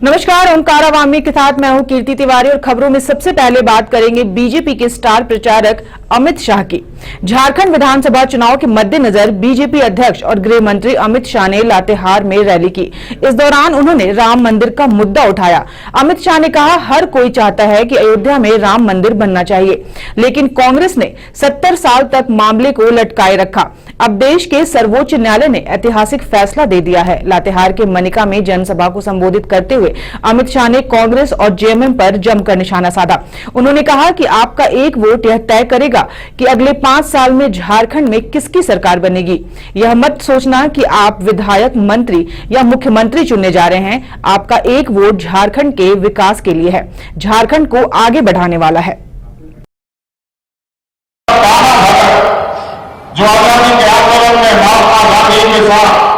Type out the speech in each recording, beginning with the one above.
नमस्कार, ओंकार अवामी के साथ मैं हूं कीर्ति तिवारी और खबरों में सबसे पहले बात करेंगे बीजेपी के स्टार प्रचारक अमित शाह की। झारखंड विधानसभा चुनाव के मद्देनजर बीजेपी अध्यक्ष और गृह मंत्री अमित शाह ने लातेहार में रैली की। इस दौरान उन्होंने राम मंदिर का मुद्दा उठाया। अमित शाह ने कहा, हर कोई चाहता है कि अयोध्या में राम मंदिर बनना चाहिए, लेकिन कांग्रेस ने 70 साल तक मामले को लटकाए रखा। अब देश के सर्वोच्च न्यायालय ने ऐतिहासिक फैसला दे दिया है। लातेहार के मनिका में जनसभा को संबोधित करते हुए अमित शाह ने कांग्रेस और जेएमएम पर जमकर निशाना साधा। उन्होंने कहा कि आपका एक वोट यह तय करेगा कि अगले 5 साल में झारखंड में किसकी सरकार बनेगी। यह मत सोचना कि आप विधायक, मंत्री या मुख्यमंत्री चुनने जा रहे हैं। आपका एक वोट झारखंड के विकास के लिए है, झारखंड को आगे बढ़ाने वाला है। जो आजादी के आंदोलन में महात्मा गांधी के साथ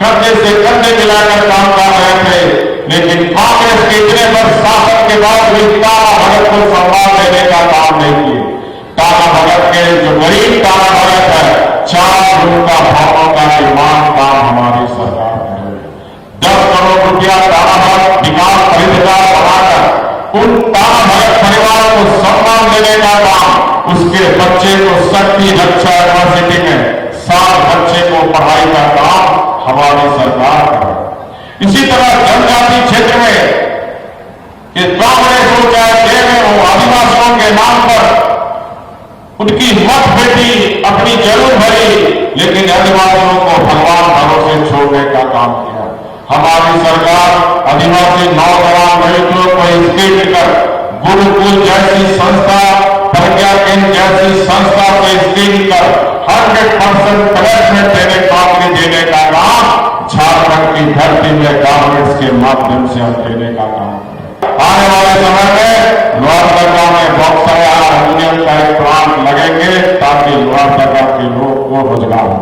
कंधे से कंधे मिलाकर काम कर रहे थे, लेकिन कांग्रेस के इतने वर्ष शासन के बाद भी टाला भगत को सम्मान देने का काम नहीं किए। टाला भगत के जो गरीब टाला भगत है, 4 उनका भावों का निर्माण काम हमारी सरकार करे। 10 करोड़ रुपया टाला भगत विकास खरीददार बनाकर उन टाला भगत परिवार को सम्मान देने का काम, उसके बच्चे को शक्ति रक्षा यूनिवर्सिटी में 7 बच्चे को पढ़ाई का काम हमारी सरकार करे। इसी तरह जनजाति क्षेत्र में कि कांग्रेस हो चाहे जेएमएम हो, आदिवासियों के नाम पर उनकी मत बेटी अपनी जरूर भरी, लेकिन आदिवासियों को भगवान भरोसे छोड़ने का काम किया। हमारी सरकार आदिवासी नौजवान लड़कियों को स्किल कर गुरुकुल जैसी संस्था, प्रज्ञा केंद्र जैसी संस्था को स्किल कर 100% प्लेसमेंट देने का काम झारखंड की धरती में कांग्रेस के माध्यम से हम देने का काम। आने वाले समय में लोहरदगा में बॉक्सर एल्यूमिनियम का एक प्लांट लगेंगे ताकि लोहरदगा के लोग को रोजगार हो।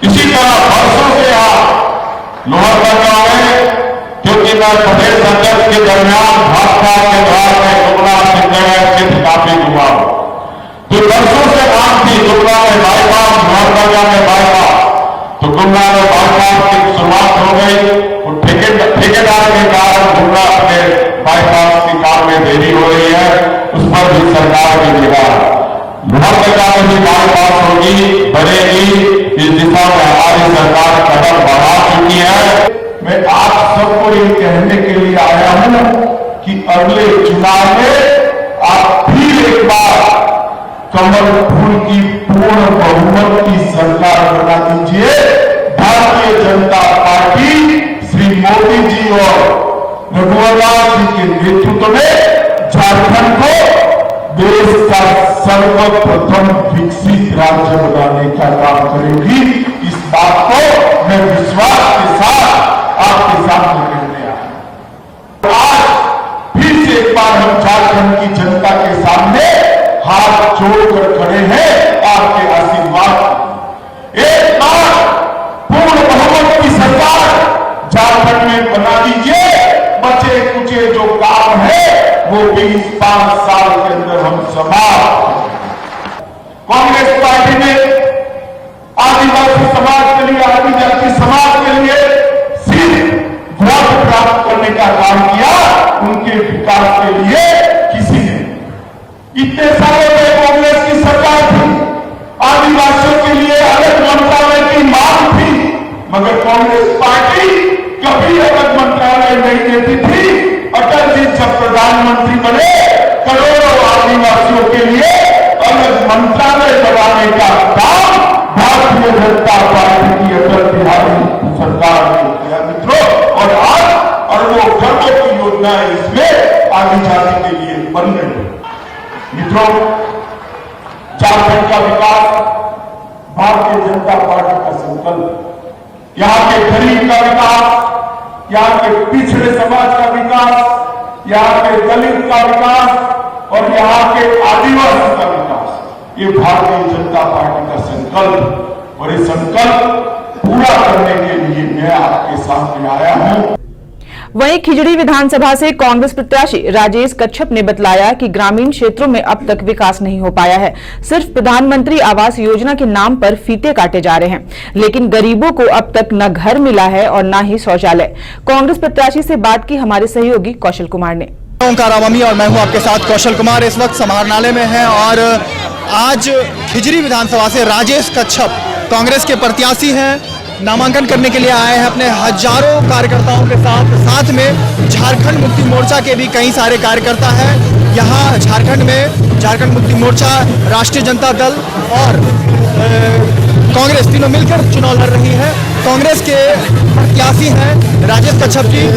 इसी तरह वर्षों से आप लोहरदगा में, क्योंकि मैं प्रदेश अध्यक्ष के दरमियान भाजपा के द्वार में टुकड़ा सिंह काफी हुआ, तो वर्षों से मांग थी टुकड़ा में बाईपास, लोहरदगा में बाईपास, तो गुमला में बाईपास की शुरुआत हो गई। ठेकेदार के कारण गुमला अपने बाईपास की काम में देरी हो रही है, उस पर भी सरकार की निगाह। लोहरदगा में भी बाईपास होगी, बनेगी, इस दिशा में हमारी सरकार कदम बढ़ा चुकी है। मैं आप सबको ये कहने के लिए आया हूं कि अगले चुनाव में आप फिर एक बार कमल फूल की पूर्ण बहुमत की सरकार बना दीजिए। भारतीय जनता पार्टी श्री मोदी जी और रघुवर जी के नेतृत्व में झारखंड को देश का सर्वप्रथम विकसित राज्य बनाने का काम करेगी। इस बात को मैं विश्वास के साथ आपके सामने कहने आया। आज फिर से एक बार हम झारखंड की जनता के सामने हाथ जोड़कर खड़े हैं आपके आशीर्वाद। एक बार पूर्ण बहुमत की सरकार झारखंड में बना दीजिए। बचे कुचे जो काम है वो 20-5 साल के अंदर हम समाप्त। कांग्रेस पार्टी ने आदिवासी समाज के लिए, आदिजाति समाज के लिए सिर्फ वोट प्राप्त करने का काम किया, उनके विकास के लिए किसी ने। इतने सालों में कांग्रेस की सरकार थी, आदिवासियों के लिए अलग मंत्रालय की मांग थी, मगर कांग्रेस पार्टी कभी अलग मंत्रालय नहीं देती थी। अटल जी जब प्रधानमंत्री बने, करोड़ों आदिवासियों के लिए अलग मंत्रालय बनाने का काम भारतीय जनता पार्टी की अटल बिहारी सरकार ने किया मित्रों। और आज अरबों खरबों की योजनाएं इसमें आदिजाति के लिए बन रही है। मित्रों, झारखंड का विकास भारतीय जनता पार्टी का संकल्प। यहाँ के गरीब का विकास, यहाँ के पिछड़े समाज का विकास, यहाँ के दलित का विकास और यहाँ के आदिवासी का विकास, ये भारतीय जनता पार्टी का संकल्प। और ये संकल्प पूरा करने के लिए मैं आपके सामने आया हूं। वहीं खिजड़ी विधानसभा से कांग्रेस प्रत्याशी राजेश कच्छप ने बतलाया कि ग्रामीण क्षेत्रों में अब तक विकास नहीं हो पाया है। सिर्फ प्रधानमंत्री आवास योजना के नाम पर फीते काटे जा रहे हैं, लेकिन गरीबों को अब तक न घर मिला है और न ही शौचालय। कांग्रेस प्रत्याशी से बात की हमारे सहयोगी कौशल कुमार ने। ओंकार अवामी और मैं हूं आपके साथ कौशल कुमार। इस वक्त समाहरणालय में हैं और आज खिजड़ी विधानसभा से राजेश कच्छप कांग्रेस के प्रत्याशी हैं, नामांकन करने के लिए आए हैं अपने हजारों कार्यकर्ताओं के साथ में झारखंड मुक्ति मोर्चा के भी कई सारे कार्यकर्ता हैं। यहाँ झारखंड में झारखंड मुक्ति मोर्चा, राष्ट्रीय जनता दल और कांग्रेस तीनों मिलकर चुनाव लड़ रही है। कांग्रेस के प्रत्याशी हैं राजेश कच्छप जी,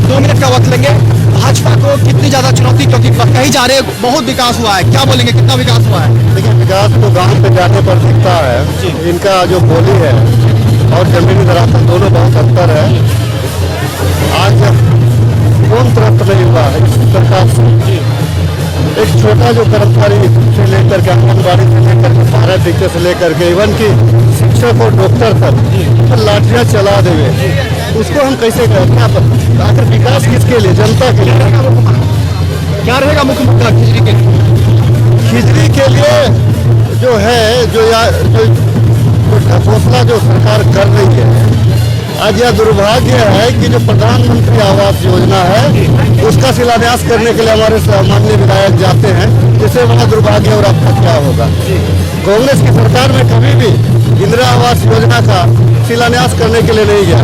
2 मिनट का वक्त लेंगे। भाजपा को कितनी ज्यादा चुनौती, क्योंकि कहीं जा रहे बहुत विकास हुआ है, क्या बोलेंगे, कितना विकास हुआ है? देखिए, विकास तो गांव पे जाने पर दिखता है। इनका जो बोली है और जमीनी दरातर दोनों बहुत अंतर है। आज जब कौन तुरंत नहीं हुआ है इस सरकार से, एक छोटा जो कर्मचारी से लेकर के आंगनबाड़ी से लेकर के पारा टीचर से लेकर के इवन की शिक्षक और डॉक्टर तक तो लाठियां चला देवे, उसको हम कैसे करें? आखिर विकास किसके लिए? जनता के लिए। क्या रहेगा मुख्य मुद्दा खिजड़ी के लिए? खिजड़ी के लिए जो है जो घोषणा जो सरकार कर रही है, आज यह दुर्भाग्य है कि जो प्रधानमंत्री आवास योजना है उसका शिलान्यास करने के लिए हमारे सामान्य विधायक जाते हैं, इससे बड़ा दुर्भाग्य और आपका क्या होगा? कांग्रेस की सरकार में कभी भी इंदिरा आवास योजना का शिलान्यास करने के लिए नहीं गया।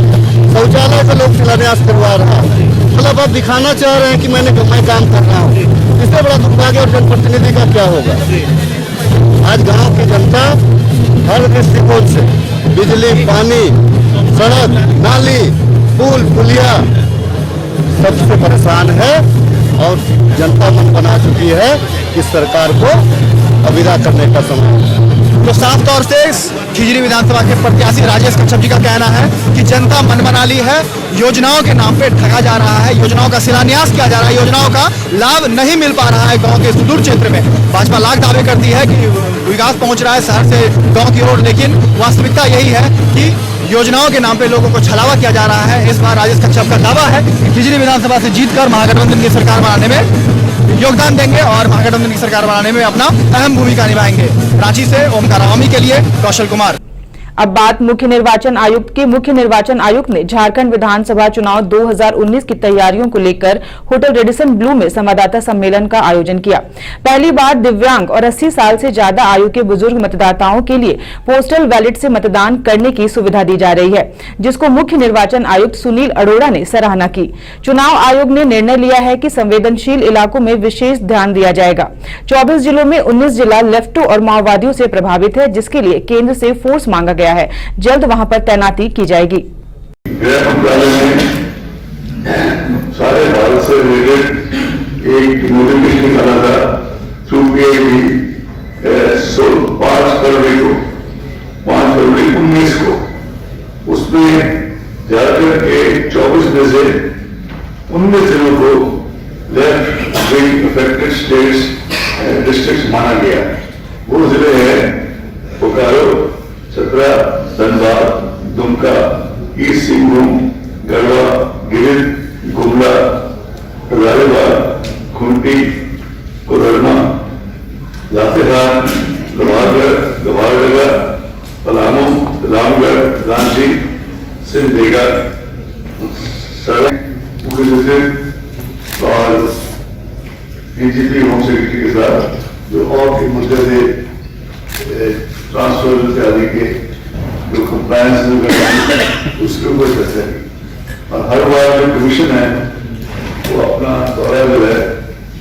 शौचालय का लोग शिलान्यास करवा रहा है, मतलब आप दिखाना चाह रहे हैं कि मैं काम कर रहा हूँ। इससे बड़ा दुर्भाग्य और जनप्रतिनिधि का क्या होगा? आज गांव की जनता हर दृष्टिकोण से बिजली, पानी, सड़क, नाली, पुल, पुलिया सबसे परेशान है और जनता मन बना चुकी है कि सरकार को विदा करने का समय है। तो साफ तौर से खिजड़ी विधानसभा के प्रत्याशी राजेश कच्छप जी का कहना है कि जनता मन बना ली है, योजनाओं के नाम पे ठगा जा रहा है, योजनाओं का शिलान्यास किया जा रहा है, योजनाओं का लाभ नहीं मिल पा रहा है गांव के सुदूर क्षेत्र में। भाजपा लाख दावे करती है कि विकास पहुंच रहा है शहर से गांव की ओर, लेकिन वास्तविकता यही है कि योजनाओं के नाम पे लोगों को छलावा किया जा रहा है। इस बार राजेश कच्छप का दावा है कि खिजड़ी विधानसभा से जीतकर महागठबंधन की सरकार बनाने में योगदान देंगे और महागठबंधन की सरकार बनाने में अपना अहम भूमिका निभाएंगे। रांची से ओंकार अवामी के लिए कौशल कुमार। अब बात मुख्य निर्वाचन आयुक्त की। मुख्य निर्वाचन आयुक्त ने झारखंड विधानसभा चुनाव 2019 की तैयारियों को लेकर होटल रेडिसन ब्लू में संवाददाता सम्मेलन का आयोजन किया। पहली बार दिव्यांग और 80 साल से ज्यादा आयु के बुजुर्ग मतदाताओं के लिए पोस्टल बैलेट से मतदान करने की सुविधा दी जा रही है, जिसको मुख्य निर्वाचन आयुक्त सुनील अरोड़ा ने सराहना की। चुनाव आयोग ने निर्णय लिया है कि संवेदनशील इलाकों में विशेष ध्यान दिया जाएगा। 24 जिलों में 19 जिला लेफ्टों और माओवादियों से प्रभावित है, जिसके लिए केंद्र से फोर्स मांगा गया है। जल्द वहां पर तैनाती की जाएगी। गृह मंत्रालय ने सारे भारत से रिलेटेड एक नोटिफिकेशन निकाला था थ्रू PIB 5 फरवरी 19 को। उसमें झारखंड के 24 में से 19 जिलों को left wing affected states district माना गया। वो जिले हैं बोकारो, चतरा, धनबाद, दुमका, ईस्ट सिंहभूम, गढ़वा, गिरिडीह, गुमला, हजारीबाग, खूंटी, कोडरमा, लातेहार, लोहारदगा, पलामू, रामगढ़, रांची, सिमडेगा, सड़क और DGP होम सेक्रेटरी के साथ जो और के मुद्दे थे ट्रांसफर इत्यादि के जो कंप्लायंस उसके ऊपर चर्चा की। और हर बार जो कमीशन है वो अपना दौरा जो है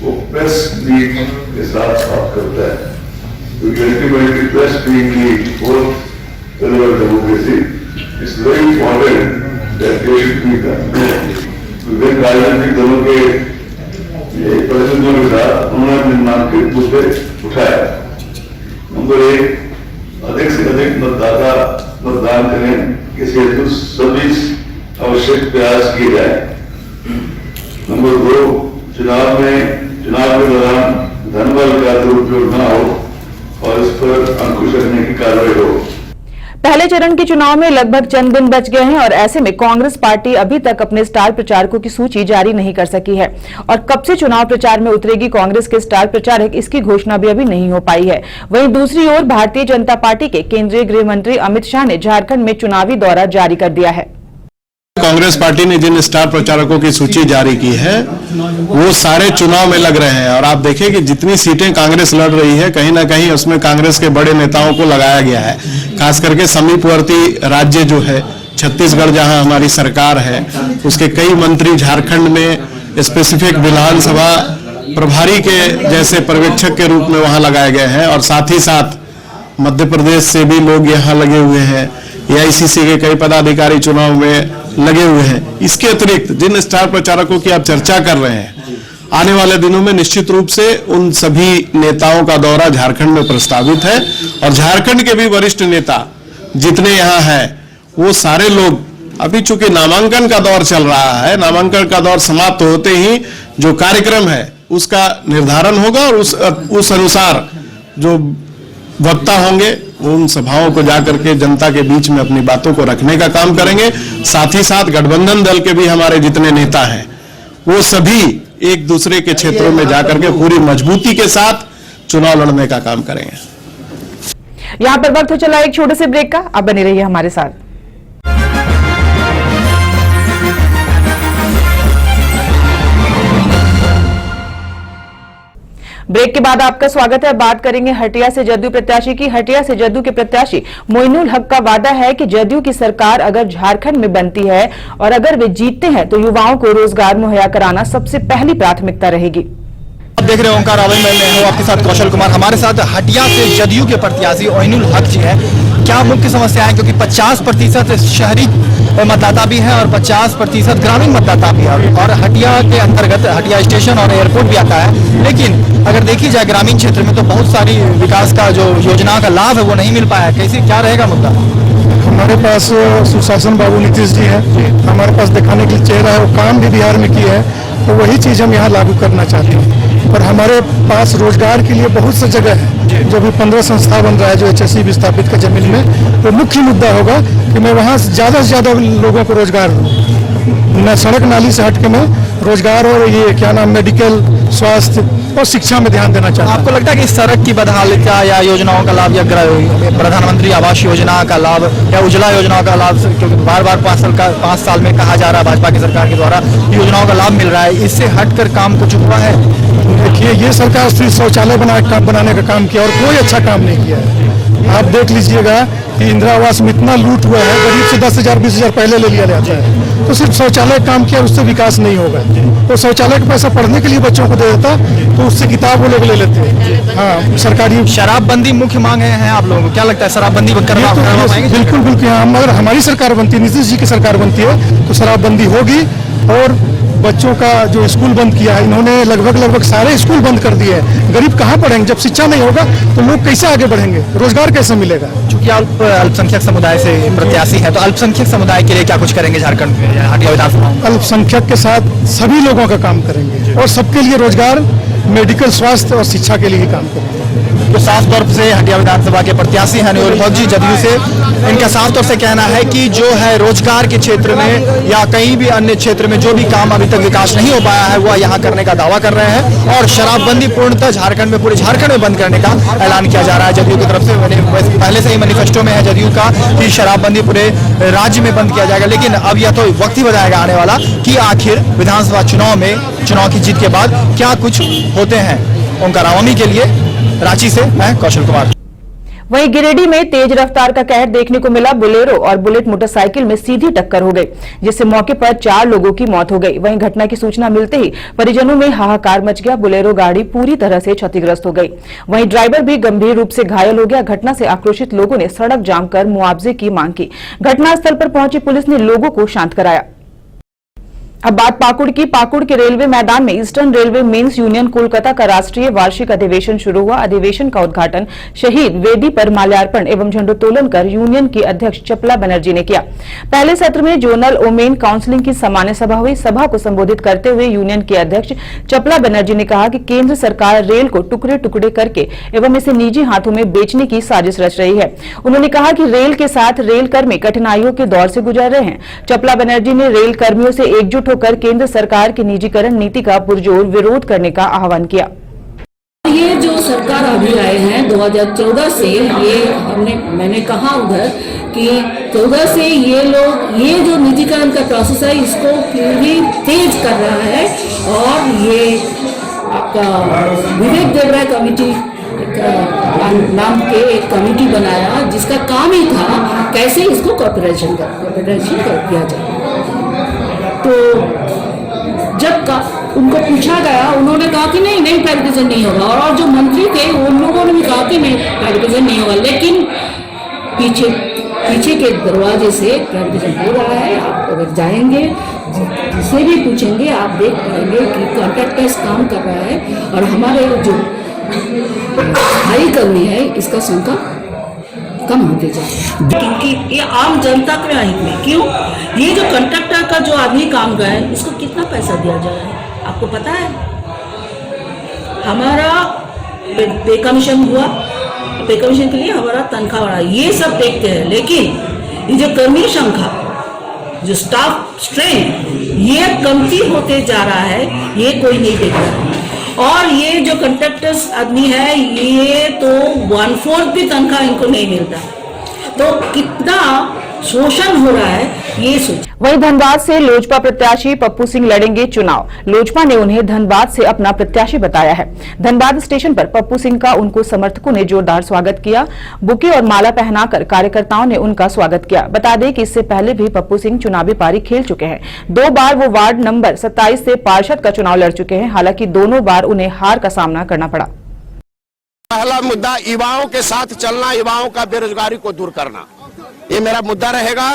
वो प्रेस मीट के साथ बात करता है, क्योंकि ultimately press being the fourth pillar of democracy is very important that they should be done. विभिन्न राजनीतिक दलों के प्रतिनिधियों के साथ उन्होंने निर्माण के मुद्दे उठाया। नंबर 1, अधिक से अधिक मतदाता मतदान करें, इस हेतु सभी आवश्यक प्रयास किए जाए। नंबर 2, चुनाव के दौरान धनबल का दुरुपयोग न हो और इस पर अंकुश रखने की कार्रवाई हो। पहली पहले चरण के चुनाव में लगभग चंद दिन बच गए हैं और ऐसे में कांग्रेस पार्टी अभी तक अपने स्टार प्रचारकों की सूची जारी नहीं कर सकी है और कब से चुनाव प्रचार में उतरेगी कांग्रेस के स्टार प्रचारक, इसकी घोषणा भी अभी नहीं हो पाई है। वहीं दूसरी ओर भारतीय जनता पार्टी के केंद्रीय गृह मंत्री अमित शाह ने झारखंड में चुनावी दौरा जारी कर दिया है। कांग्रेस पार्टी ने जिन स्टार प्रचारकों की सूची जारी की है वो सारे चुनाव में लग रहे हैं और आप देखिए कि जितनी सीटें कांग्रेस लड़ रही है कहीं ना कहीं उसमें कांग्रेस के बड़े नेताओं को लगाया गया है। खास करके समीपवर्ती राज्य जो है छत्तीसगढ़, जहां हमारी सरकार है, उसके कई मंत्री झारखंड में स्पेसिफिक विधानसभा प्रभारी के जैसे पर्यवेक्षक के रूप में वहां लगाए गए हैं और साथ ही साथ मध्य प्रदेश से भी लोग यहाँ लगे हुए हैं। एआईसीसी के कई पदाधिकारी चुनाव में लगे हुए हैं। इसके अतिरिक्त जिन स्टार प्रचारकों की आप चर्चा कर रहे हैं, आने वाले दिनों में निश्चित रूप से उन सभी नेताओं का दौरा झारखंड में प्रस्तावित है और झारखंड के भी वरिष्ठ नेता जितने यहाँ हैं वो सारे लोग, अभी चूंकि नामांकन का दौर चल रहा है, नामांकन का दौर समाप्त होते ही जो कार्यक्रम है उसका निर्धारण होगा और उस अनुसार जो वक्ता होंगे उन सभाओं को जाकर के जनता के बीच में अपनी बातों को रखने का काम करेंगे। साथ ही साथ गठबंधन दल के भी हमारे जितने नेता हैं वो सभी एक दूसरे के क्षेत्रों में जाकर के पूरी मजबूती के साथ चुनाव लड़ने का काम करेंगे। यहाँ पर वक्त हो चला एक छोटे से ब्रेक का, अब बने रहिए हमारे साथ। ब्रेक के बाद आपका स्वागत है। बात करेंगे हटिया से जदयू प्रत्याशी की। हटिया से जदयू के प्रत्याशी मोइनुल हक का वादा है कि जदयू की सरकार अगर झारखंड में बनती है और अगर वे जीतते हैं तो युवाओं को रोजगार मुहैया कराना सबसे पहली प्राथमिकता रहेगी। आप देख रहे हो ओंकार आवाज में मैं हूं आपके साथ कौशल कुमार। हमारे साथ हटिया से जदयू के प्रत्याशी मोइनुल हक जी हैं। क्या मुख्य समस्या है, क्योंकि 50% शहरी मतदाता भी है और 50% ग्रामीण मतदाता भी है और हटिया के अंतर्गत हटिया स्टेशन और एयरपोर्ट भी आता है, लेकिन अगर देखी जाए ग्रामीण क्षेत्र में तो बहुत सारी विकास का जो योजना का लाभ है वो नहीं मिल पाया है। कैसे क्या रहेगा मुद्दा? हमारे पास सुशासन बाबू नीतीश जी हैं, हमारे पास दिखाने के लिए चेहरा है, वो काम भी बिहार में किए हैं, तो वही चीज़ हम यहाँ लागू करना चाहते हैं। पर हमारे पास रोजगार के लिए बहुत सी जगह है, जो भी 15 संस्था बन रहा है जो HSC विस्थापित का जमीन में, तो मुख्य मुद्दा होगा कि मैं वहाँ ज़्यादा से ज़्यादा लोगों को रोजगार दूँ। न सड़क नाली से हट के मैं रोजगार और ये क्या नाम मेडिकल, स्वास्थ्य और शिक्षा में ध्यान देना चाहता हूं। आपको लगता है कि सड़क की बदहालिता या योजनाओं का लाभ या प्रधानमंत्री आवास योजना का लाभ या उज्ज्वला योजना का लाभ, क्योंकि बार बार 5 साल में कहा जा रहा है भाजपा की सरकार के द्वारा योजनाओं का लाभ मिल रहा है, इससे हटकर काम कुछ हुआ है? देखिए, ये सरकार सिर्फ शौचालय बनाने का काम किया और कोई अच्छा काम नहीं किया है। आप देख लीजिएगा कि इंदिरा आवास में इतना लूट हुआ है, गरीब से 10,000 20,000 पहले ले लिया जाता है, तो सिर्फ शौचालय काम किया उससे विकास नहीं होगा। तो शौचालय का पैसा पढ़ने के लिए बच्चों को दे देता तो उससे किताब वो लोग ले लेते हैं। हाँ, सरकारी शराबबंदी मुख्य मांग है आप लोगों को, क्या लगता है शराबबंदी करवा पाएंगे? बिल्कुल बिल्कुल, अगर हमारी सरकार बनती है, नीतीश जी की सरकार बनती है तो शराबबंदी होगी। और बच्चों का जो स्कूल बंद किया है इन्होंने, लगभग सारे स्कूल बंद कर दिए हैं। गरीब कहाँ पढ़ेंगे? जब शिक्षा नहीं होगा तो लोग कैसे आगे बढ़ेंगे? रोजगार कैसे मिलेगा? चूंकि आप अल्पसंख्यक समुदाय से प्रत्याशी है, तो अल्पसंख्यक समुदाय के लिए क्या कुछ करेंगे झारखंड में हटिया विधानसभा? अल्पसंख्यक के साथ सभी लोगों का काम करेंगे और सबके लिए रोजगार, मेडिकल, स्वास्थ्य और शिक्षा के लिए ही काम करेंगे। तो साफ तौर से हटिया विधानसभा के प्रत्याशी हैं मोइनुल हक जी जदयू से, इनका साफ तौर से कहना है कि जो है रोजगार के क्षेत्र में या कहीं भी अन्य क्षेत्र में जो भी काम अभी तक विकास नहीं हो पाया है वह यहाँ करने का दावा कर रहे हैं और शराबबंदी पूर्णतः झारखंड में, पूरे झारखंड में बंद करने का ऐलान किया जा रहा है जदयू की तरफ से। पहले से ही मैनिफेस्टो में है जदयू का कि शराबबंदी पूरे राज्य में बंद किया जाएगा, लेकिन अब यह तो वक्त ही बताएगा आने वाला कि आखिर विधानसभा चुनाव की जीत के बाद क्या कुछ होते हैं। ओंकार आवामी के लिए रांची से मैं कौशल कुमार। वहीं गिरिडीह में तेज रफ्तार का कहर देखने को मिला। बोलेरो और बुलेट मोटरसाइकिल में सीधी टक्कर हो गई, जिससे मौके पर 4 लोगों की मौत हो गई। वहीं घटना की सूचना मिलते ही परिजनों में हाहाकार मच गया। बोलेरो गाड़ी पूरी तरह से क्षतिग्रस्त हो गई, वहीं ड्राइवर भी गंभीर रूप से घायल हो गया। घटना से आक्रोशित लोगों ने सड़क जाम कर मुआवजे की मांग की। घटनास्थल पर पहुंची पुलिस ने लोगों को शांत कराया। अब बात पाकुड़ की। पाकुड़ के रेलवे मैदान में eastern railway men's union Kolkata का राष्ट्रीय वार्षिक अधिवेशन शुरू हुआ। अधिवेशन का उद्घाटन शहीद वेदी पर माल्यार्पण एवं झंडोत्तोलन कर यूनियन की अध्यक्ष चपला बनर्जी ने किया। पहले सत्र में जोनल ओमेन काउंसिलिंग की सामान्य सभा हुई। सभा को संबोधित करते हुए यूनियन की अध्यक्ष चपला बनर्जी ने कहा कि केंद्र सरकार रेल को टुकड़े टुकड़े करके एवं इसे निजी हाथों में बेचने की साजिश रच रही है। उन्होंने कहा कि रेल के साथ रेल कर्मी कठिनाइयों के दौर से गुजर रहे हैं। चपला बनर्जी ने रेल कर्मियों से एकजुट होकर केंद्र सरकार की निजीकरण नीति का पुरजोर विरोध करने का आह्वान किया। ये जो सरकार अभी आए हैं 2014 से, ये मैंने कहा उधर कि 14 से ये लोग ये जो निजीकरण का प्रोसेस है इसको पूरी तेज कर रहा है। और ये आपका विवेक देवराय कमेटी नाम के एक कमेटी बनाया जिसका काम ही था कैसे इसको कॉर्पोरेशन कर दिया जाए। तो जब उनको पूछा गया उन्होंने कहा कि नहीं प्राइवेटाइजेशन नहीं होगा, और जो मंत्री थे उन लोगों ने भी कहा कि नहीं प्राइवेटाइजेशन नहीं होगा। लेकिन पीछे के दरवाजे से प्राइवेटाइजेशन हो रहा है। आप अगर जाएंगे जिसे भी पूछेंगे आप देख पाएंगे कि कॉन्ट्रैक्टर्स काम कर रहा है और हमारे जो स्थायी कर्मी है इसका संख्या कम होते जाए, क्योंकि ये आम जनता के हित में। क्यों? ये जो कंट्रैक्टर का जो आदमी काम का है इसको कितना पैसा दिया जा रहा है आपको पता है? हमारा पे कमीशन हुआ, पे कमीशन के लिए हमारा तनख्वाह बढ़ा, ये सब देखते हैं। लेकिन ये जो कर्मी संख्या, जो स्टाफ स्ट्रेंथ ये कमती होते जा रहा है, ये कोई नहीं देख रहा है। और ये जो कंट्रैक्टर्स आदमी है ये तो 1/4 भी तनख्वाह इनको नहीं मिलता। तो कितना शोषण हो रहा है ये सोच। वहीं धनबाद से लोजपा प्रत्याशी पप्पू सिंह लड़ेंगे चुनाव। लोजपा ने उन्हें धनबाद से अपना प्रत्याशी बताया है। धनबाद स्टेशन पर पप्पू सिंह का उनको समर्थकों ने जोरदार स्वागत किया। बुके और माला पहनाकर कार्यकर्ताओं ने उनका स्वागत किया। बता दें कि इससे पहले भी पप्पू सिंह चुनावी पारी खेल चुके हैं। 2 बार वो वार्ड नंबर 27 से पार्षद का चुनाव लड़ चुके हैं। हालांकि दोनों बार उन्हें हार का सामना करना पड़ा। पहला मुद्दा युवाओं के साथ चलना, युवाओं का बेरोजगारी को दूर करना, ये मेरा मुद्दा रहेगा।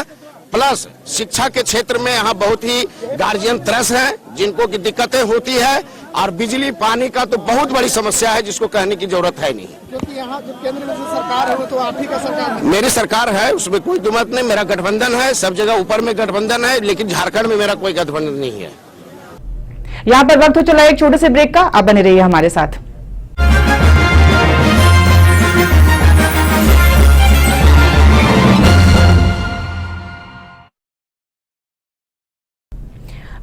प्लस शिक्षा के क्षेत्र में यहाँ बहुत ही गार्जियन त्रस्त है जिनको की दिक्कतें होती है, और बिजली पानी का तो बहुत बड़ी समस्या है जिसको कहने की जरूरत है नहीं, क्योंकि यहाँ जो केंद्र में जो सरकार है वो तो आप ही का सरकार है। मेरी सरकार है, उसमें कोई दुमत नहीं। मेरा गठबंधन है, सब जगह ऊपर में गठबंधन है, लेकिन झारखंड में मेरा कोई गठबंधन नहीं है। यहाँ पर वक्त हो चला एक छोटे से ब्रेक का, आप बने रहिए हमारे साथ।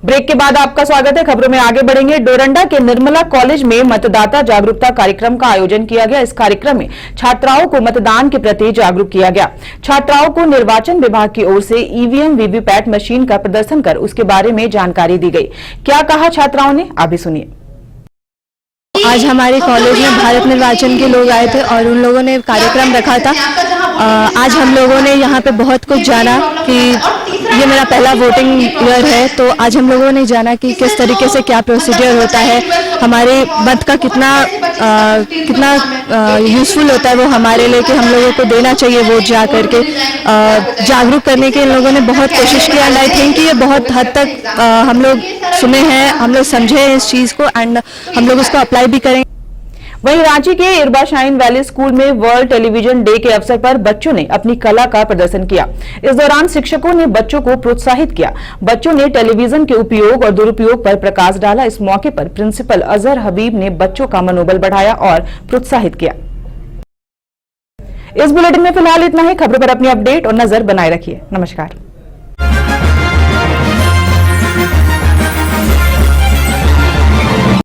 ब्रेक के बाद आपका स्वागत है। खबरों में आगे बढ़ेंगे। डोरंडा के निर्मला कॉलेज में मतदाता जागरूकता कार्यक्रम का आयोजन किया गया। इस कार्यक्रम में छात्राओं को मतदान के प्रति जागरूक किया गया। छात्राओं को निर्वाचन विभाग की ओर से ईवीएम वीवीपैट मशीन का प्रदर्शन कर उसके बारे में जानकारी दी गई। क्या कहा छात्राओं ने, आप भी सुनिए। आज हमारे कॉलेज में भारत निर्वाचन के लोग आए थे और उन लोगों ने कार्यक्रम रखा था। आज हम लोगों ने यहाँ पे बहुत कुछ जाना कि ये मेरा पहला वोटिंग ईयर है, तो आज हम लोगों ने जाना कि किस तरीके से क्या प्रोसीजर होता है, हमारे मत का कितना यूजफुल होता है वो हमारे लिए, कि हम लोगों को देना चाहिए वोट जा करके। जागरूक करने के इन लोगों ने बहुत कोशिश किया एंड आई थिंक ये बहुत हद तक हम लोग सुने हैं, हम लोग समझे हैं इस चीज़ को एंड हम लोग उसको अप्लाई भी करेंगे। वहीं रांची के इरबा शाइन वैली स्कूल में वर्ल्ड टेलीविजन डे के अवसर पर बच्चों ने अपनी कला का प्रदर्शन किया। इस दौरान शिक्षकों ने बच्चों को प्रोत्साहित किया। बच्चों ने टेलीविजन के उपयोग और दुरुपयोग पर प्रकाश डाला। इस मौके पर प्रिंसिपल अजहर हबीब ने बच्चों का मनोबल बढ़ाया और प्रोत्साहित किया। इस बुलेटिन में फिलहाल इतना ही। खबरों पर अपनी अपडेट और नजर बनाए रखिए। नमस्कार।